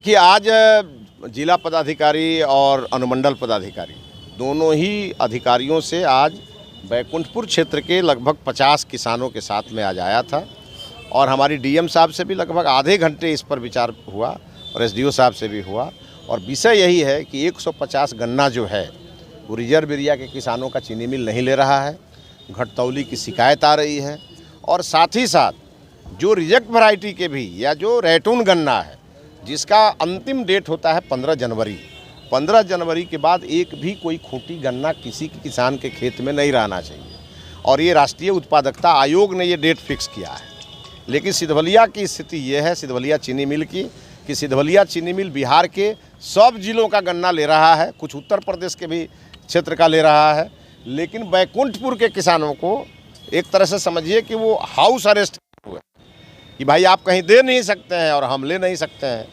कि आज जिला पदाधिकारी और अनुमंडल पदाधिकारी दोनों ही अधिकारियों से आज बैकुंठपुर क्षेत्र के लगभग 50 किसानों के साथ में आज आया था और हमारी डीएम साहब से भी लगभग आधे घंटे इस पर विचार हुआ और एसडीओ साहब से भी हुआ। और विषय यही है कि 150 गन्ना जो है वो रिजर्व एरिया के किसानों का चीनी मिल नहीं ले रहा है, घटतौली की शिकायत आ रही है। और साथ ही साथ जो रिजेक्ट वैरायटी के भी या जो रैटून गन्ना है जिसका अंतिम डेट होता है 15 जनवरी, 15 जनवरी के बाद एक भी कोई खोटी गन्ना किसी किसान के खेत में नहीं रहना चाहिए। और ये राष्ट्रीय उत्पादकता आयोग ने ये डेट फिक्स किया है। लेकिन सिधवलिया की स्थिति ये है, सिधवलिया चीनी मिल की, कि सिधवलिया चीनी मिल बिहार के सब जिलों का गन्ना ले रहा है, कुछ उत्तर प्रदेश के भी क्षेत्र का ले रहा है। लेकिन बैकुंठपुर के किसानों को एक तरह से समझिए कि वो हाउस अरेस्ट हुए कि भाई आप कहीं दे नहीं सकते हैं और हम ले नहीं सकते हैं।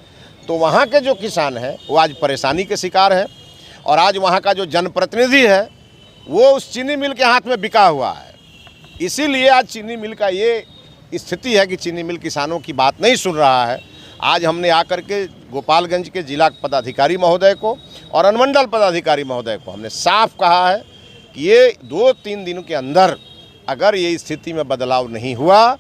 तो वहाँ के जो किसान हैं वो आज परेशानी के शिकार हैं और आज वहाँ का जो जनप्रतिनिधि है वो उस चीनी मिल के हाथ में बिका हुआ है। इसीलिए आज चीनी मिल का ये स्थिति है कि चीनी मिल किसानों की बात नहीं सुन रहा है। आज हमने आकर के गोपालगंज के जिला पदाधिकारी महोदय को और अनुमंडल पदाधिकारी महोदय को हमने साफ कहा है कि ये 2-3 दिनों के अंदर अगर ये स्थिति में बदलाव नहीं हुआ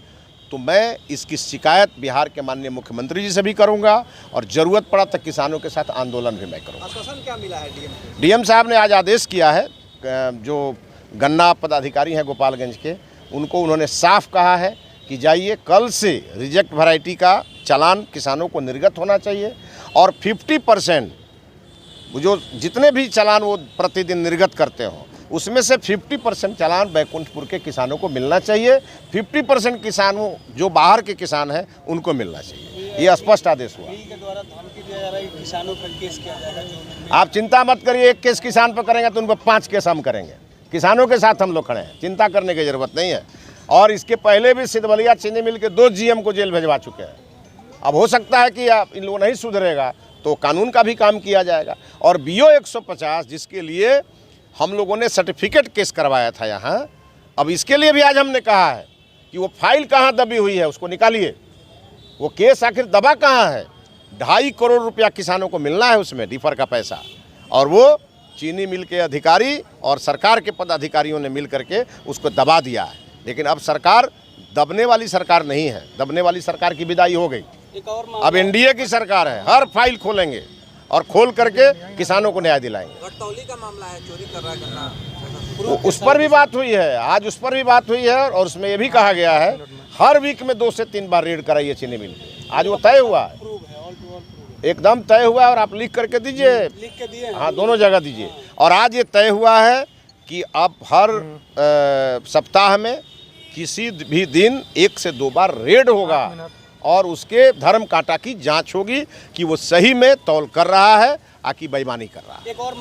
तो मैं इसकी शिकायत बिहार के माननीय मुख्यमंत्री जी से भी करूंगा और ज़रूरत पड़ा तक किसानों के साथ आंदोलन भी मैं करूंगा। आश्वासन क्या मिला है डीएम को? डीएम साहब ने आज आदेश किया है, जो गन्ना पदाधिकारी हैं गोपालगंज के, उनको उन्होंने साफ कहा है कि जाइए कल से रिजेक्ट वैरायटी का चालान किसानों को निर्गत होना चाहिए और 50% जो जितने भी चालान वो प्रतिदिन निर्गत करते हों उसमें से 50% चालान बैकुंठपुर के किसानों को मिलना चाहिए। 50% किसानों जो बाहर के किसान हैं उनको मिलना चाहिए। ये स्पष्ट आदेश हुआ। के द्वारा धमकी दिया जा रहा है कि किसानों पर केस किया जाएगा। जो आप चिंता मत करिए, एक केस किसान पर करेंगे तो उनको 5 केस हम करेंगे। किसानों के साथ हम लोग खड़े हैं, चिंता करने की ज़रूरत नहीं है। और इसके पहले भी सिधवलिया चीनी मिल के 2 जीएम को जेल भिजवा चुके हैं। अब हो सकता है कि इन लोगों नहीं सुधरेगा तो कानून का भी काम किया जाएगा। और BO 150 जिसके लिए हम लोगों ने सर्टिफिकेट केस करवाया था यहाँ, अब इसके लिए भी आज हमने कहा है कि वो फाइल कहाँ दबी हुई है उसको निकालिए। वो केस आखिर दबा कहाँ है? 2.5 करोड़ रुपया किसानों को मिलना है उसमें डिफर का पैसा, और वो चीनी मिल के अधिकारी और सरकार के पदाधिकारियों ने मिल करके उसको दबा दिया है। लेकिन अब सरकार दबने वाली सरकार नहीं है, दबने वाली सरकार की विदाई हो गई। एक और अब एनडीए की सरकार है, हर फाइल खोलेंगे और खोल करके किसानों को न्याय दिलाएंगे। घटतौली का मामला है, चोरी कर रहा है गन्ना, उस पर भी बात हुई है, आज उस पर भी बात हुई है और उसमें ये भी कहा गया है हर वीक में 2 से 3 बार रेड कराइए चीनी मिल। आज वो तय हुआ है, एकदम तय हुआ है और आप लिख करके दीजिए, लिख के दिए। हाँ दोनों जगह दीजिए। और आज ये तय हुआ है कि अब हर सप्ताह में किसी भी दिन 1 से 2 बार रेड होगा और उसके धर्म कांटा की जांच होगी कि वो सही में तौल कर रहा है आकि बेईमानी कर रहा है। एक और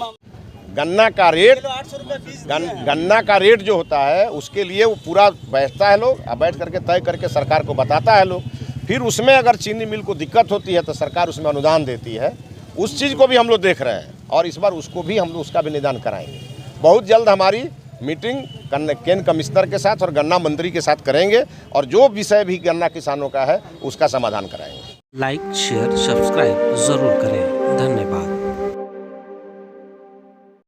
गन्ना का रेट, 800 रुपये फीस गन्ना का रेट जो होता है उसके लिए वो पूरा बैठता है लोग, बैठ करके तय करके सरकार को बताता है लोग। फिर उसमें अगर चीनी मिल को दिक्कत होती है तो सरकार उसमें अनुदान देती है। उस चीज़ को भी हम लोग देख रहे हैं और इस बार उसको भी हम लोग उसका भी निदान कराएंगे। बहुत जल्द हमारी मीटिंग केन कमिश्नर के साथ और गन्ना मंत्री के साथ करेंगे और जो विषय भी गन्ना किसानों का है उसका समाधान कराएंगे। लाइक, शेयर, सब्सक्राइब जरूर करें। धन्यवाद।